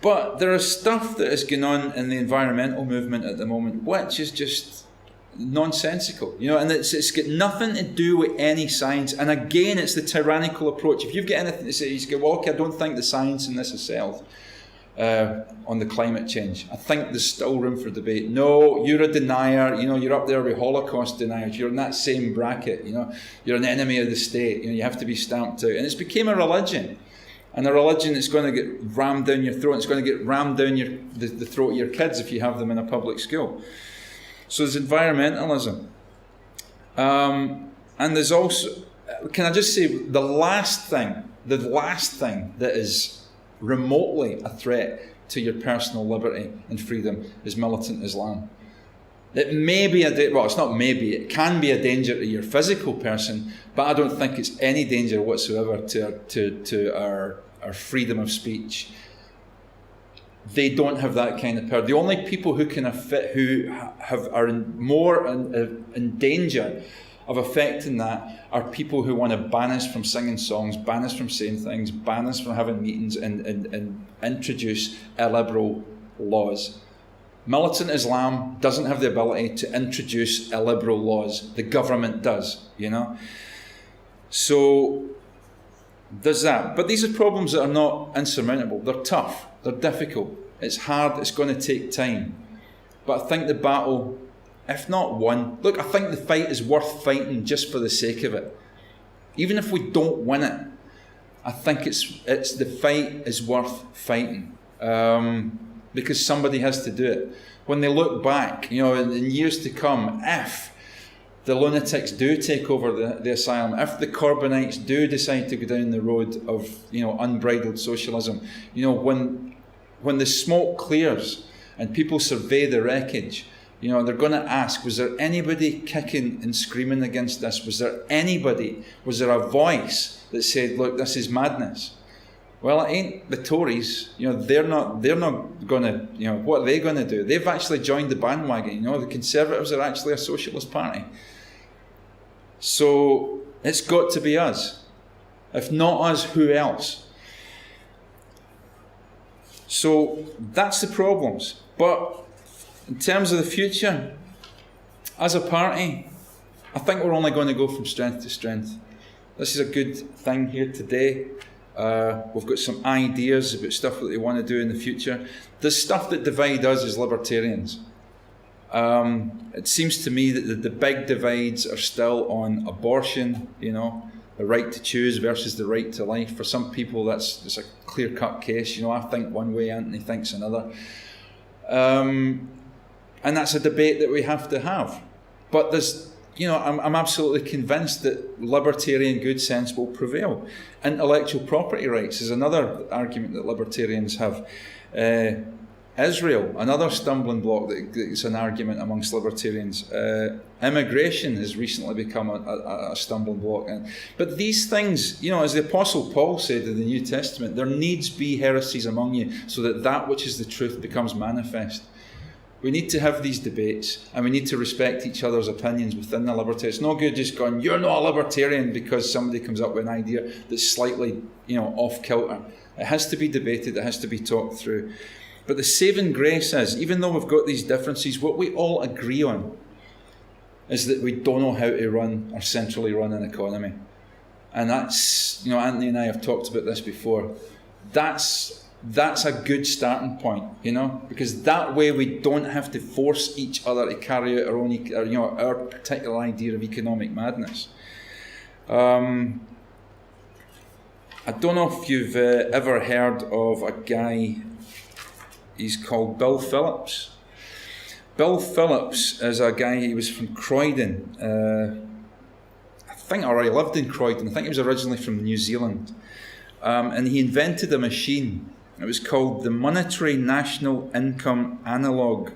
Speaker 1: But there is stuff that is going on in the environmental movement at the moment which is just nonsensical, and it's got nothing to do with any science. And again, it's the tyrannical approach. If you've got anything to say, you just go, well, okay, I don't think the science in this is settled. On the climate change, I think there's still room for debate. No, you're a denier. You're up there with Holocaust deniers. You're in that same bracket. You're an enemy of the state. You have to be stamped out. And it's become a religion, and a religion that's going to get rammed down your throat. It's going to get rammed down the throat of your kids if you have them in a public school. So there's environmentalism, and there's also. Can I just say the last thing that is remotely a threat to your personal liberty and freedom is militant Islam. It may be it's not maybe, it can be a danger to your physical person, but I don't think it's any danger whatsoever to our freedom of speech. They don't have that kind of power. The only people who are more in danger of affecting that are people who want to ban us from singing songs, ban us from saying things, ban us from having meetings, and introduce illiberal laws. Militant Islam doesn't have the ability to introduce illiberal laws. The government does, So there's that. But these are problems that are not insurmountable. They're tough. They're difficult. It's hard. It's going to take time. But I think the battle, if not won, look, I think the fight is worth fighting just for the sake of it. Even if we don't win it, I think it's the fight is worth fighting, because somebody has to do it. When they look back, in years to come, if the lunatics do take over the asylum, if the Corbynites do decide to go down the road of unbridled socialism, when the smoke clears and people survey the wreckage, they're going to ask, was there anybody kicking and screaming against this? Was there a voice that said, look, this is madness? Well, it ain't the Tories. They're not going to, what are they going to do? They've actually joined the bandwagon. The Conservatives are actually a socialist party. So it's got to be us. If not us, who else? So that's the problems. But in terms of the future, as a party, I think we're only going to go from strength to strength. This is a good thing here today. We've got some ideas about stuff that they want to do in the future. The stuff that divide us as libertarians. It seems to me that the big divides are still on abortion, the right to choose versus the right to life. For some people, that's a clear-cut case. I think one way, Anthony thinks another. And that's a debate that we have to have. But there's, I'm absolutely convinced that libertarian good sense will prevail. Intellectual property rights is another argument that libertarians have. Israel, another stumbling block that's an argument amongst libertarians. Immigration has recently become a stumbling block. But these things, as the Apostle Paul said in the New Testament, there needs be heresies among you so that which is the truth becomes manifest. We need to have these debates, and we need to respect each other's opinions within the libertarian. It's no good just going, you're not a libertarian, because somebody comes up with an idea that's slightly, off kilter. It has to be debated, it has to be talked through. But the saving grace is, even though we've got these differences, what we all agree on is that we don't know how to run or centrally run an economy. And that's, Anthony and I have talked about this before. That's a good starting point, because that way we don't have to force each other to carry out our own, our particular idea of economic madness. I don't know if you've ever heard of a guy. He's called Bill Phillips. Bill Phillips is a guy. He was from Croydon. He lived in Croydon. I think he was originally from New Zealand, and he invented a machine. It was called the Monetary National Income Analog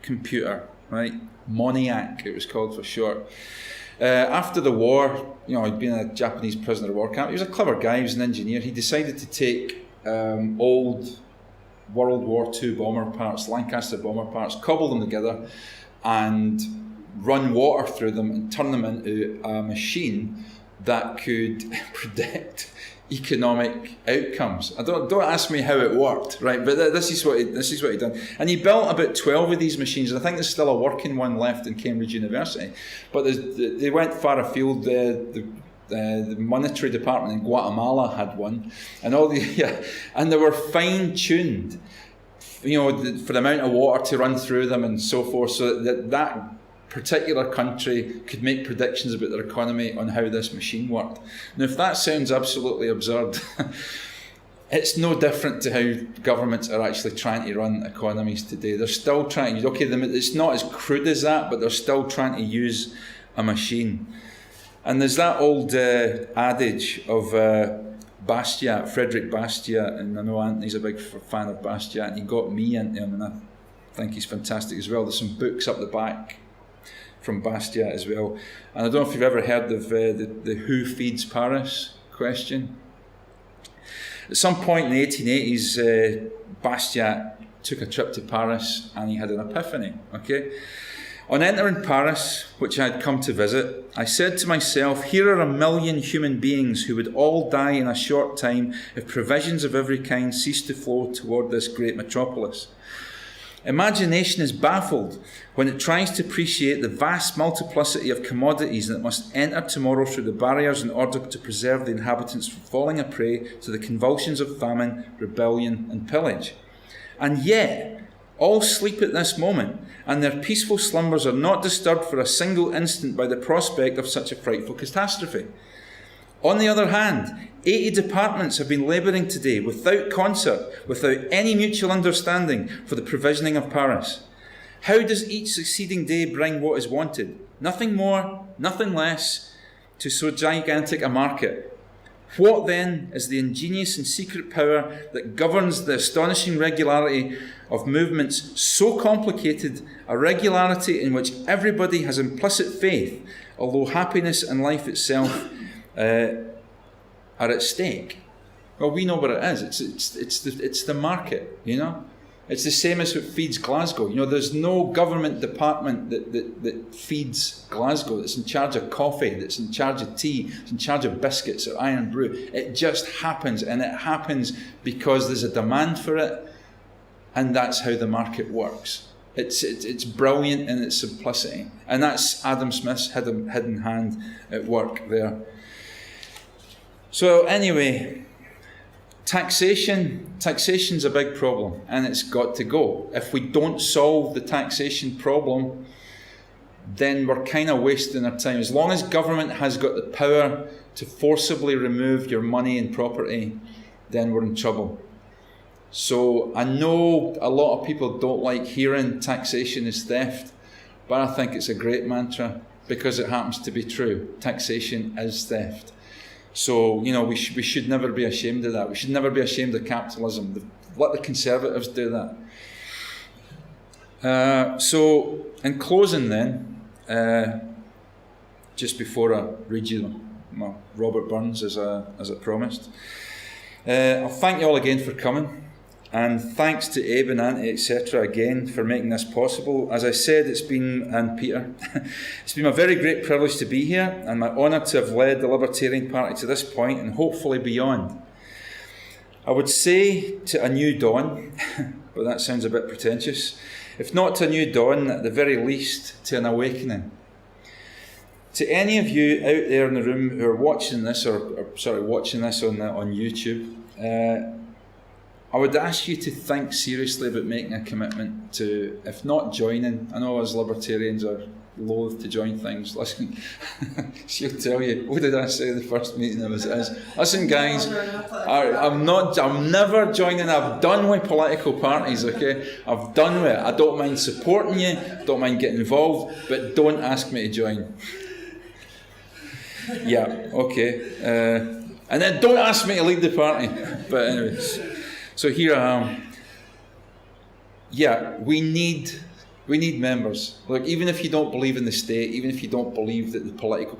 Speaker 1: Computer, right? MONIAC, it was called for short. After the war, he'd been a Japanese prisoner of war camp. He was a clever guy, he was an engineer. He decided to take old World War II bomber parts, Lancaster bomber parts, cobble them together and run water through them and turn them into a machine that could predict economic outcomes. Don't ask me how it worked, right? But this is what he done, and he built about 12 of these machines. And I think there's still a working one left in Cambridge University. But they went far afield. The monetary department in Guatemala had one, and and they were fine tuned, for the amount of water to run through them and so forth, so that particular country could make predictions about their economy on how this machine worked. Now, if that sounds absolutely absurd, it's no different to how governments are actually trying to run economies today. They're still trying, it's not as crude as that, but they're still trying to use a machine. And there's that old adage of Bastiat, Frederick Bastiat, and I know Anthony's a big fan of Bastiat, and he got me into him, and I think he's fantastic as well. There's some books up the back from Bastiat as well. And I don't know if you've ever heard of the who feeds Paris question. At some point in the 1880s, Bastiat took a trip to Paris and he had an epiphany, okay? On entering Paris, which I had come to visit, I said to myself, here are 1 million human beings who would all die in a short time if provisions of every kind ceased to flow toward this great metropolis. Imagination is baffled when it tries to appreciate the vast multiplicity of commodities that must enter tomorrow through the barriers in order to preserve the inhabitants from falling a prey to the convulsions of famine, rebellion and pillage. And yet, all sleep at this moment, and their peaceful slumbers are not disturbed for a single instant by the prospect of such a frightful catastrophe. On the other hand, 80 departments have been labouring today without concert, without any mutual understanding for the provisioning of Paris. How does each succeeding day bring what is wanted? Nothing more, nothing less, to so gigantic a market. What then is the ingenious and secret power that governs the astonishing regularity of movements so complicated, a regularity in which everybody has implicit faith, although happiness and life itself are at stake? Well, we know what it is. It's the market, It's the same as what feeds Glasgow. There's no government department that feeds Glasgow, that's in charge of coffee, that's in charge of tea, that's in charge of biscuits or iron brew. It just happens, and it happens because there's a demand for it, and that's how the market works. It's brilliant in its simplicity, and that's Adam Smith's hidden hand at work there. So anyway, taxation's a big problem, and it's got to go. If we don't solve the taxation problem, then we're kind of wasting our time. As long as government has got the power to forcibly remove your money and property, then we're in trouble. So I know a lot of people don't like hearing taxation is theft, but I think it's a great mantra because it happens to be true. Taxation is theft. So, you know, we should never be ashamed of that. We should never be ashamed of capitalism. Let the Conservatives do that. So, in closing then, just before I read you my Robert Burns as I promised, I'll thank you all again for coming. And thanks to Abe and Auntie, etc. again for making this possible. As I said, and Peter, it's been a very great privilege to be here and my honour to have led the Libertarian Party to this point and hopefully beyond. I would say to a new dawn, but that sounds a bit pretentious, if not to a new dawn, at the very least to an awakening. To any of you out there in the room who are watching this, watching this on YouTube, I would ask you to think seriously about making a commitment to, if not joining, I know us libertarians are loath to join things. Listen, she'll tell you, what did I say the first meeting I was at? Listen guys, I'm never joining, I've done with political parties, okay? I've done with it. I don't mind supporting you, don't mind getting involved, but don't ask me to join. Yeah, okay. And then don't ask me to lead the party. But anyways. So here I am. Yeah, we need members. Look, even if you don't believe in the state, even if you don't believe that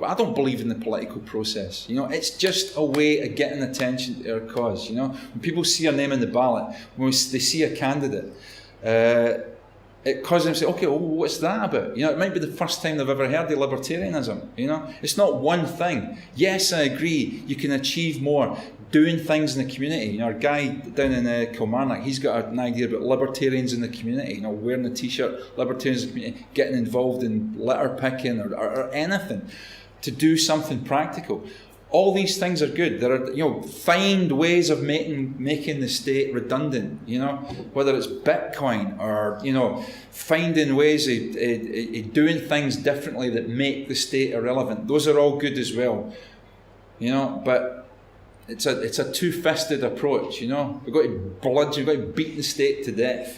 Speaker 1: I don't believe in the political process. You know, it's just a way of getting attention to our cause. You know, when people see a name in the ballot, when they see a candidate, it causes them to say, okay, well, what's that about? You know, it might be the first time they've ever heard of libertarianism. You know, it's not one thing. Yes, I agree. You can achieve more doing things in the community. You know, our guy down in Kilmarnock, he's got an idea about libertarians in the community. You know, wearing a t-shirt, libertarians in the community, getting involved in litter picking or anything to do something practical. All these things are good. There are, you know, find ways of making the state redundant. You know, whether it's Bitcoin or, you know, finding ways of doing things differently that make the state irrelevant. Those are all good as well. You know, but it's a two-fisted approach. You know, we've got to beat the state to death,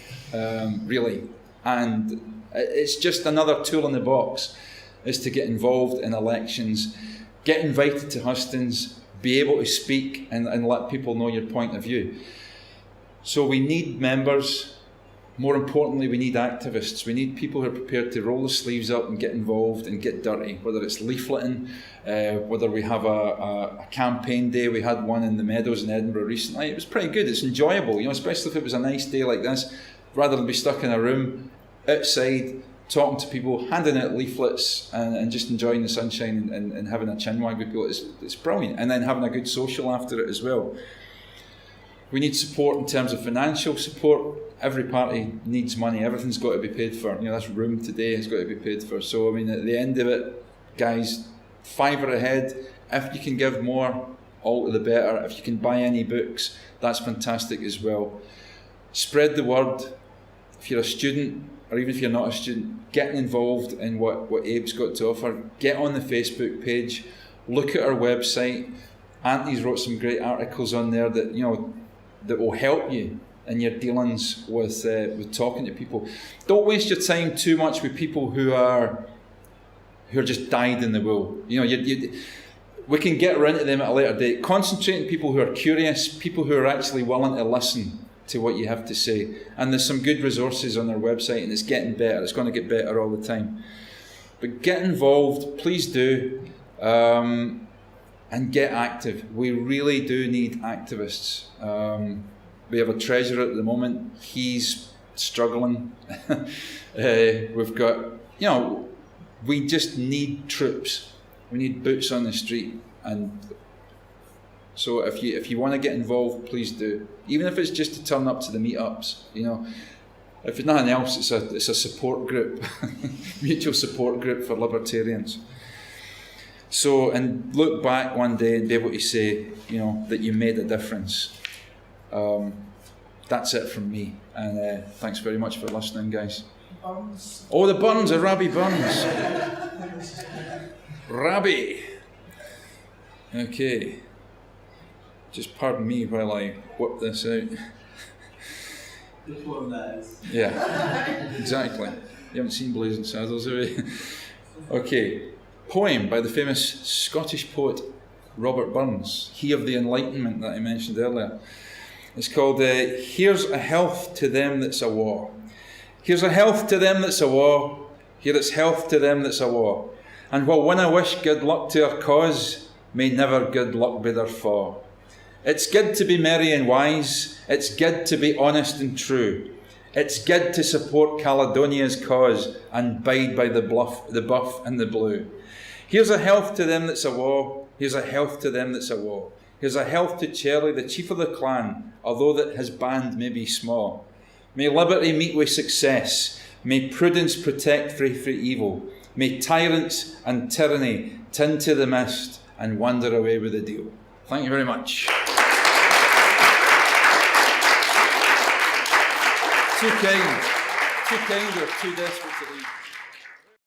Speaker 1: really, and it's just another tool in the box is to get involved in elections. Get invited to hustings, be able to speak and let people know your point of view. So we need members. More importantly, we need activists. We need people who are prepared to roll the sleeves up and get involved and get dirty, whether it's leafleting, whether we have a campaign day. We had one in the Meadows in Edinburgh recently. It was pretty good. It's enjoyable, you know, especially if it was a nice day like this, rather than be stuck in a room outside, talking to people, handing out leaflets and just enjoying the sunshine and having a chinwag with people. It's brilliant. And then having a good social after it as well. We need support in terms of financial support. Every party needs money. Everything's got to be paid for. You know, this room today has got to be paid for. So, I mean, at the end of it, guys, £5 a head. If you can give more, all to the better. If you can buy any books, that's fantastic as well. Spread the word. If you're a student, or even if you're not a student, getting involved in what Abe's got to offer. Get on the Facebook page, look at our website. Auntie's wrote some great articles on there that, you know, that will help you in your dealings with talking to people. Don't waste your time too much with people who are just dyed in the wool. You know, we can get around to them at a later date. Concentrate on people who are curious, people who are actually willing to listen to what you have to say. And there's some good resources on our website, and it's getting better. It's going to get better all the time. But get involved, please do, and get active. We really do need activists. We have a treasurer at the moment. He's struggling. We've got, you know, we just need troops. We need boots on the street. And so if you want to get involved, please do. Even if it's just to turn up to the meetups, you know. If it's nothing else, it's a support group, mutual support group for libertarians. So, and look back one day and be able to say, you know, that you made a difference. That's it from me. And thanks very much for listening, guys.
Speaker 2: Burns.
Speaker 1: Oh, the Burns, the Rabbi Burns. Rabbi. Okay. Just pardon me while I whip this out.
Speaker 3: The poem that is.
Speaker 1: Yeah, exactly. You haven't seen Blazing Saddles, have you? Okay, poem by the famous Scottish poet Robert Burns, he of the Enlightenment that I mentioned earlier. It's called Here's a Health to Them That's a War. Here's a health to them that's a war. Here it's health to them that's a war. And while when I wish good luck to our cause, may never good luck be their fa. It's good to be merry and wise. It's good to be honest and true. It's good to support Caledonia's cause and bide by the buff and the blue. Here's a health to them that's a war. Here's a health to them that's a war. Here's a health to Charlie, the chief of the clan, although that his band may be small. May liberty meet with success. May prudence protect frae evil. May tyrants and tyranny tint to the mist and wander away with the deal. Thank you very much. Too kind or too desperate to leave.